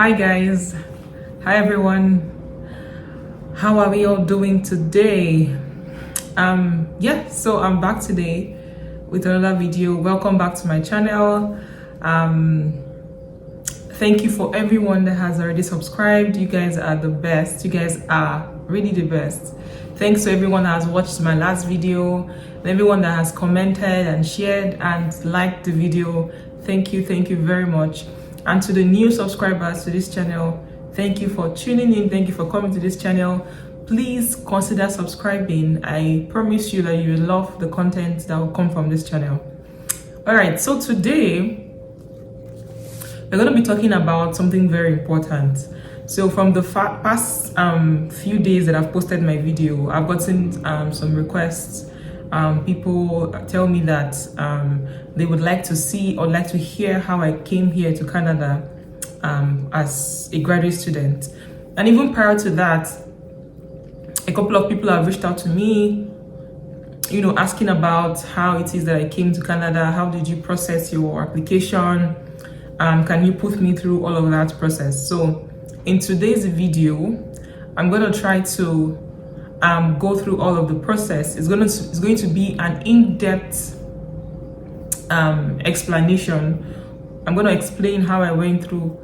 Hi guys, hi everyone. How are we all doing today? So I'm back today with another video. Welcome back to my channel. Thank you for everyone that has already subscribed. You guys are the best. You guys are really the best. Thanks to everyone that has watched my last video, everyone that has commented and shared and liked the video. Thank you very much. And to the new subscribers to this channel, thank you for tuning in. Thank you for coming to this channel. Please consider subscribing. I promise you that you will love the content that will come from this channel. All right, so today we're going to be talking about something very important. So from the past few days that I've posted my video, I've gotten some requests. People tell me that they would like to see or like to hear how I came here to Canada as a graduate student. And even prior to that, a couple of people have reached out to me, asking about how it is that I came to Canada. How did you process your application? Can you put me through all of that process? So in today's video, I'm going to try to go through all of the process. It's going to be an in-depth explanation. I'm going to explain how I went through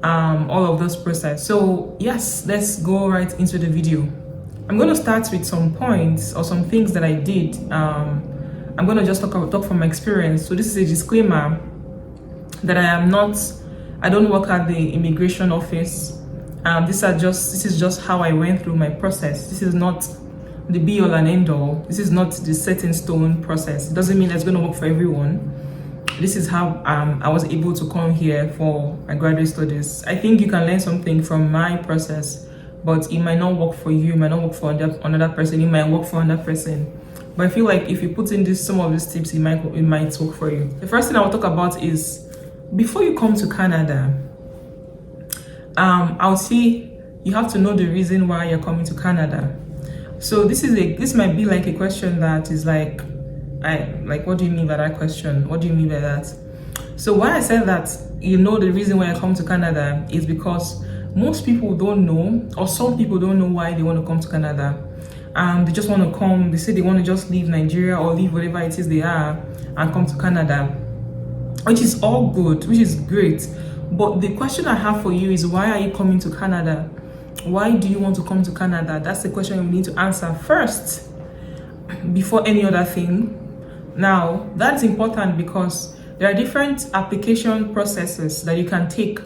all of this process. So yes, let's go right into the video. I'm going to start with some points or some things that I did. I'm going to just talk from my experience. So this is a disclaimer that I don't work at the immigration office. This is just how I went through my process. This is not the be all and end all. This is not the set in stone process. It doesn't mean that's going to work for everyone. This is how I was able to come here for my graduate studies. I think you can learn something from my process, but it might not work for you. It might not work for another person. It might work for another person. But I feel like if you put in some of these tips, it might work for you. The first thing I will talk about is before you come to Canada, I'll say you have to know the reason why you're coming to Canada. So this might be like a question that is like what do you mean by that question? What do you mean by that? So why I said that you know the reason why I come to Canada is because most people don't know, or some people don't know why they want to come to Canada. They just want to come. They say they want to just leave Nigeria or leave whatever it is they are and come to Canada, which is all good, which is great. But the question I have for you is, why are you coming to Canada? Why do you want to come to Canada? That's the question we need to answer first before any other thing. Now, that's important because there are different application processes that you can take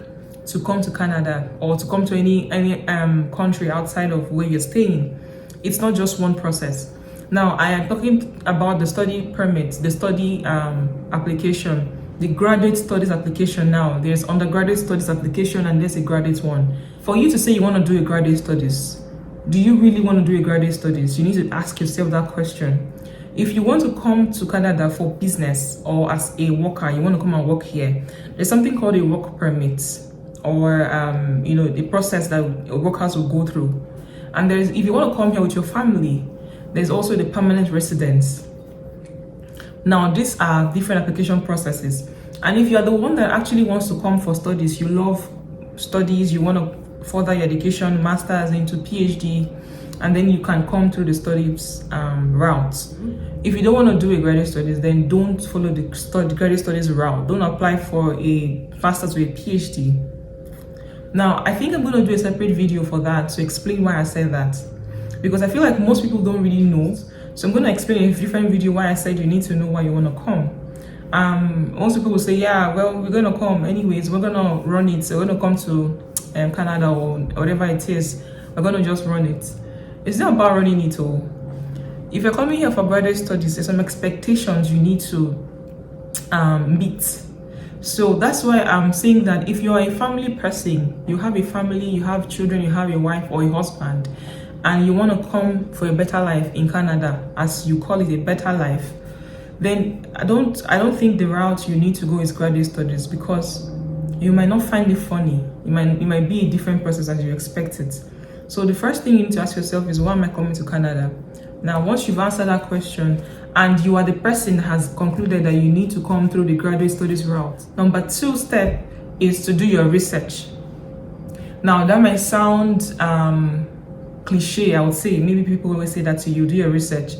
to come to Canada or to come to any country outside of where you're staying. It's not just one process. Now, I am talking about the study permit, the study application, the graduate studies application. Now there's undergraduate studies application and there's a graduate one. For you to say you want to do a graduate studies, do you really want to do a graduate studies? You need to ask yourself that question. If you want to come to Canada for business or as a worker, you want to come and work here, there's something called a work permit, or the process that workers will go through. And if you want to come here with your family, there's also the permanent residence. Now, these are different application processes. And if you are the one that actually wants to come for studies, you love studies, you want to further your education, master's into PhD, and then you can come through the studies route. If you don't want to do a graduate studies, then don't follow the graduate studies route. Don't apply for a master's or a PhD. Now, I think I'm going to do a separate video for that to explain why I said that, because I feel like most people don't really know. So I'm going to explain in a different video why I said you need to know why you want to come. Most people will say, yeah, well, we're going to come anyways. We're going to run it. So we're going to come to Canada or whatever it is. We're going to just run it. It's not about running it all. If you're coming here for graduate studies, there's some expectations you need to meet. So that's why I'm saying that if you're a family person, you have a family, you have children, you have a wife or a husband, and you want to come for a better life in Canada, as you call it, a better life, then I don't think the route you need to go is graduate studies, because you might not find it funny. It might be a different process as you expect it. So the first thing you need to ask yourself is, why am I coming to Canada? Now, once you've answered that question and you are the person that has concluded that you need to come through the graduate studies route, number 2 step is to do your research. Now that might sound cliche, I would say. Maybe people always say that to you, do your research.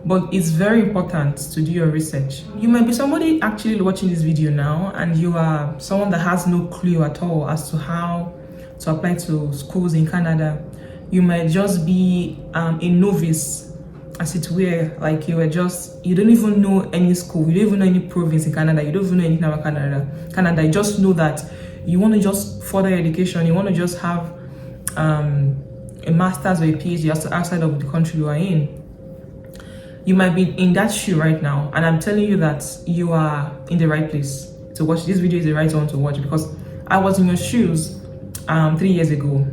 But it's very important to do your research. You might be somebody actually watching this video now, and you are someone that has no clue at all as to how to apply to schools in Canada. You might just be a novice, as it were, like you don't even know any school, you don't even know any province in Canada, you don't even know anything about Canada. You just know that you want to just further your education, you want to just have a master's or a PhD outside of the country you are in. You might be in that shoe right now, and I'm telling you that you are in the right place to watch. This video is the right one to watch, because I was in your shoes 3 years ago.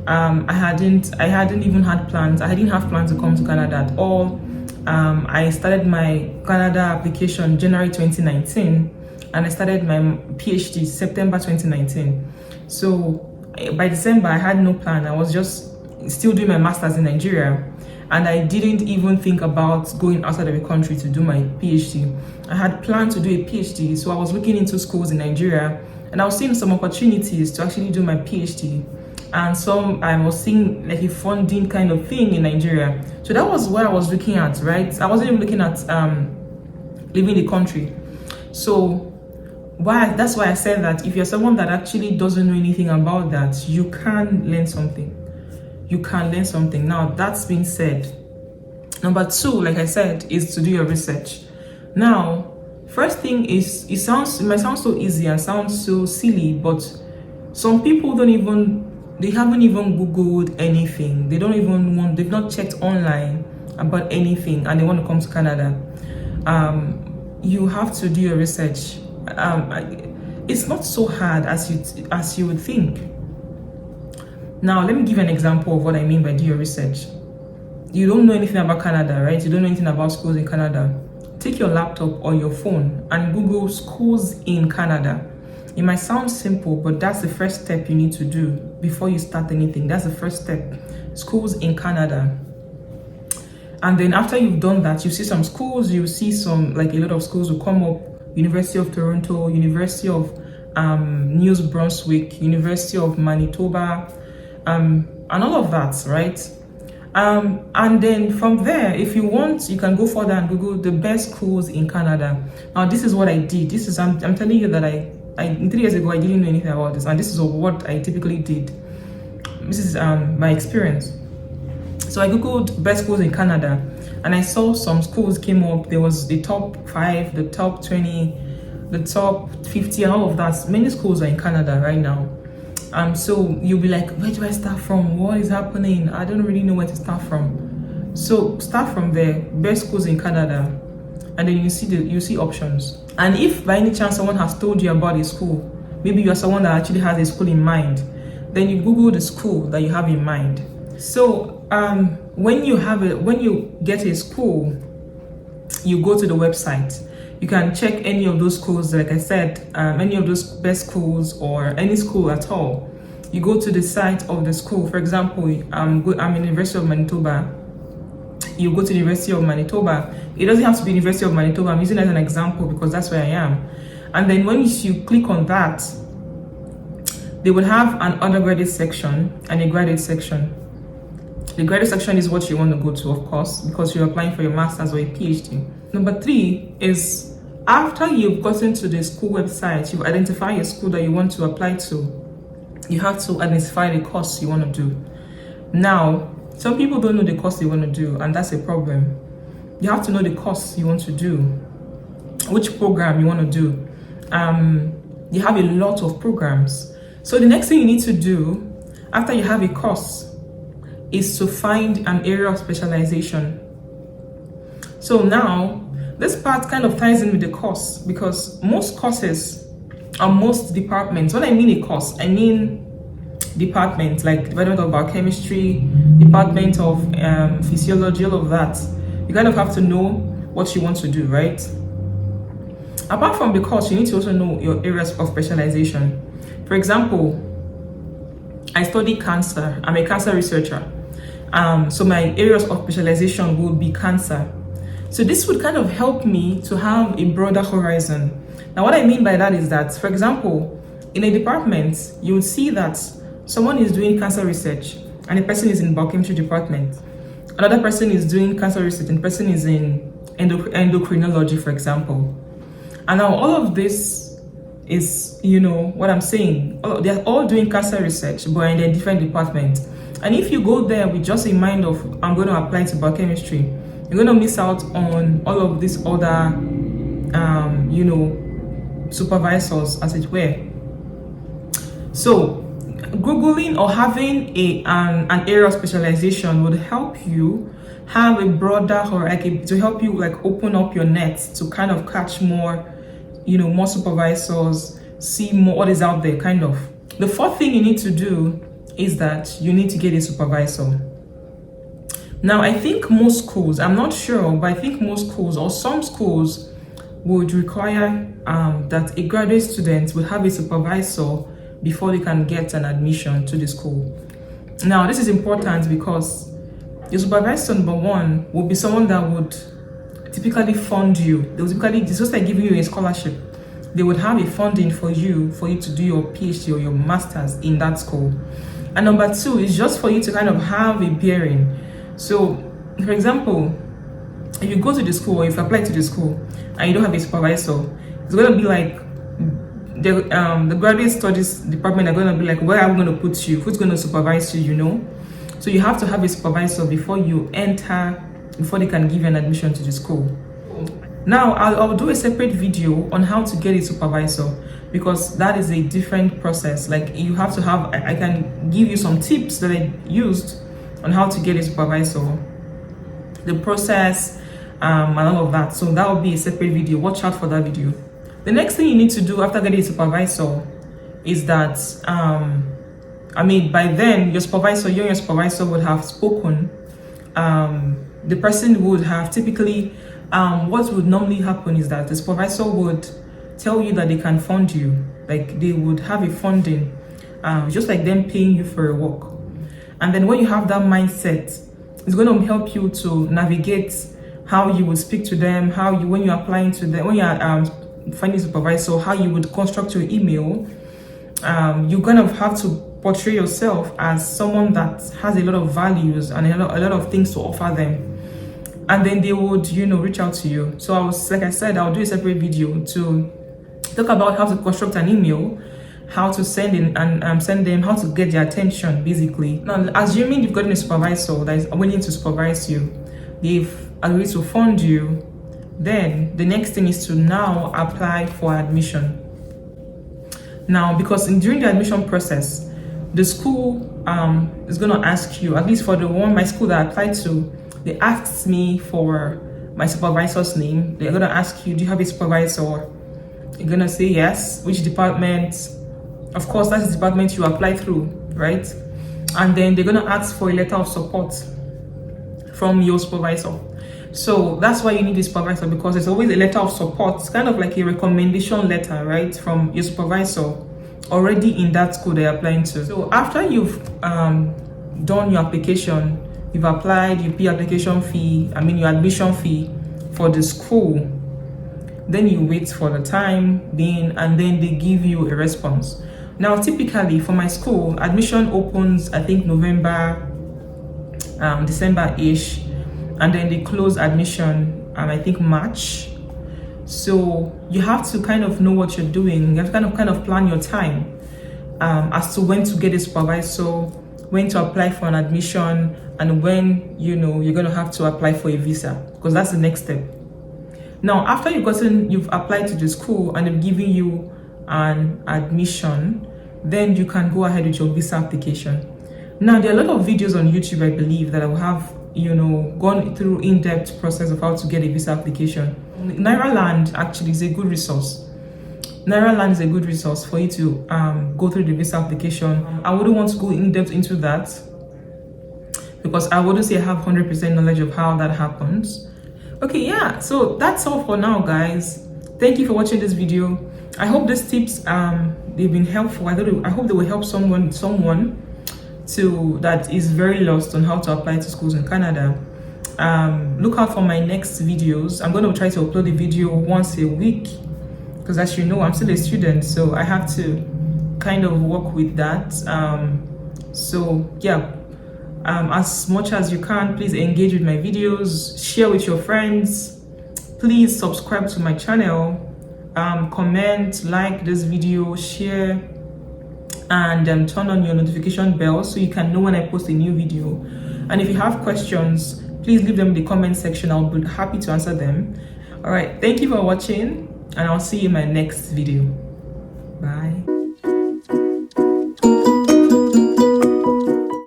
I hadn't even had plans. I didn't have plans to come to Canada at all. I started my Canada application January 2019, and I started my PhD September 2019. So by December, I had no plan. I was just still doing my master's in Nigeria, and I didn't even think about going outside of the country to do my PhD. I had planned to do a PhD, so I was looking into schools in Nigeria, and I was seeing some opportunities to actually do my PhD. And I was seeing like a funding kind of thing in Nigeria. So that was what I was looking at, right? I wasn't even looking at leaving the country. So that's why I said that if you're someone that actually doesn't know anything about that, you can learn something. You can learn something. Now, that's being said, number 2, like I said, is to do your research. Now, first thing is, it might sound so easy and sound so silly, but some people they haven't even Googled anything. They've not checked online about anything, and they want to come to Canada. You have to do your research. It's not so hard as you would think. Now, let me give you an example of what I mean by do your research. You don't know anything about Canada, right? You don't know anything about schools in Canada. Take your laptop or your phone and Google schools in Canada. It might sound simple, but that's the first step you need to do before you start anything. That's the first step. Schools in Canada. And then after you've done that, you see some schools, you see some, like a lot of schools will come up. University of Toronto, University of New Brunswick, University of Manitoba, and all of that, right? And then from there, if you want, you can go further and Google the best schools in Canada. Now, this is what I did. I'm telling you that I 3 years ago, I didn't know anything about this, and this is what I typically did. This is my experience. So I Googled best schools in Canada, and I saw some schools came up. There was the top 5, the top 20, the top 50, and all of that. Many schools are in Canada right now. So you'll be like, where do I start from? What is happening? I don't really know where to start from. So start from there, best schools in Canada, and then you see options. And if by any chance someone has told you about a school, maybe you're someone that actually has a school in mind, then you Google the school that you have in mind. So when you get a school, you go to the website. You can check any of those schools, like I said, any of those best schools or any school at all. You go to the site of the school. For example, I'm in University of Manitoba. You go to the University of Manitoba. It doesn't have to be University of Manitoba. I'm using it as an example because that's where I am. And then when you click on that, they will have an undergraduate section and a graduate section. The graduate section is what you want to go to, of course, because you're applying for your master's or a PhD. Number 3 is after you've gotten to the school website, you've identified a school that you want to apply to, you have to identify the course you want to do. Now, some people don't know the course they want to do, and that's a problem. You have to know the course you want to do, which program you want to do. You have a lot of programs. So the next thing you need to do after you have a course is to find an area of specialization. So now, this part kind of ties in with the course, because most courses or most departments, when I mean a course, I mean departments like Department of Biochemistry, Department of Physiology, all of that. You kind of have to know what you want to do, right? Apart from the course, you need to also know your areas of specialization. For example, I study cancer. I'm a cancer researcher. So my areas of specialization will be cancer. So this would kind of help me to have a broader horizon. Now, what I mean by that is that, for example, in a department, you would see that someone is doing cancer research and the person is in biochemistry department. Another person is doing cancer research and the person is in endocrinology, for example. And now all of this is, what I'm saying, they're all doing cancer research, but in a different department. And if you go there with just a mind of, I'm going to apply to biochemistry, you're going to miss out on all of these other, supervisors, as it were. So Googling or having an area of specialization would help you have a broader horizon, to help you open up your net to kind of catch more, more supervisors, see more what is out there, kind of. The fourth thing you need to do is that you need to get a supervisor. Now, I think most schools, I'm not sure, but I think most schools or some schools would require that a graduate student will have a supervisor before they can get an admission to the school. Now, this is important because your supervisor, number one, will be someone that would typically fund you. They would typically, it's just like giving you a scholarship. They would have a funding for you to do your PhD or your master's in that school. And number two is just for you to kind of have a bearing. So, for example, if you go to the school or if you apply to the school and you don't have a supervisor, it's going to be like the graduate studies department are going to be like, where are we going to put you? Who's going to supervise you, So you have to have a supervisor before you enter, before they can give you an admission to the school. Now, I'll do a separate video on how to get a supervisor, because that is a different process. Like, you have to have, I can give you some tips that I used on how to get a supervisor, the process, and all of that. So that will be a separate video. Watch out for that video. The next thing you need to do after getting a supervisor is that, by then, your supervisor would have spoken. The person would have typically, what would normally happen is that the supervisor would tell you that they can fund you. Like, they would have a funding, just like them paying you for a work. And then when you have that mindset, it's going to help you to navigate how you would speak to them, when you're applying to them, when you're finding a supervisor, how you would construct your email. You're going to have to portray yourself as someone that has a lot of values and a lot of things to offer them. And then they would, reach out to you. So like I said, I'll do a separate video to talk about how to construct an email, how to send in and send them, how to get their attention, basically. Now, assuming you've gotten a supervisor that is willing to supervise you, they've agreed to fund you, then the next thing is to now apply for admission. Now, because during the admission process, the school is going to ask you, at least for my school that I applied to, they asked me for my supervisor's name. They're going to ask you, do you have a supervisor? You're going to say yes. Which department? Of course, that's the department you apply through, right? And then they're going to ask for a letter of support from your supervisor. So that's why you need a supervisor, because there's always a letter of support. It's kind of like a recommendation letter, right, from your supervisor already in that school they're applying to. So after you've done your application, you've applied, you pay application fee, your admission fee for the school, then you wait for the time being, and then they give you a response. Now, typically for my school, admission opens, I think November, December-ish, and then they close admission, I think March. So you have to kind of know what you're doing. You have to kind of plan your time as to when to get a supervisor, when to apply for an admission, and when you're going to have to apply for a visa, because that's the next step. Now, after you've applied to the school and they've given you an admission, then you can go ahead with your visa application. Now, there are a lot of videos on YouTube, I believe, that I will have gone through in-depth process of how to get a visa application. Nairaland actually is a good resource. Nairaland is a good resource for you to go through the visa application. I wouldn't want to go in-depth into that, because I wouldn't say I have 100% knowledge of how that happens. Okay, yeah, so that's all for now, guys. Thank you for watching this video. I hope these tips they've been helpful. I hope they will help someone that is very lost on how to apply to schools in Canada. Look out for my next videos. I'm going to try to upload a video once a week, because as you know, I'm still a student, so I have to kind of work with that. So yeah, as much as you can, please engage with my videos, share with your friends, please subscribe to my channel, comment, like this video, share, and turn on your notification bell so you can know when I post a new video. And if you have questions, please leave them in the comment section. I'll be happy to answer them. All right, thank you for watching, and I'll see you in my next video. Bye.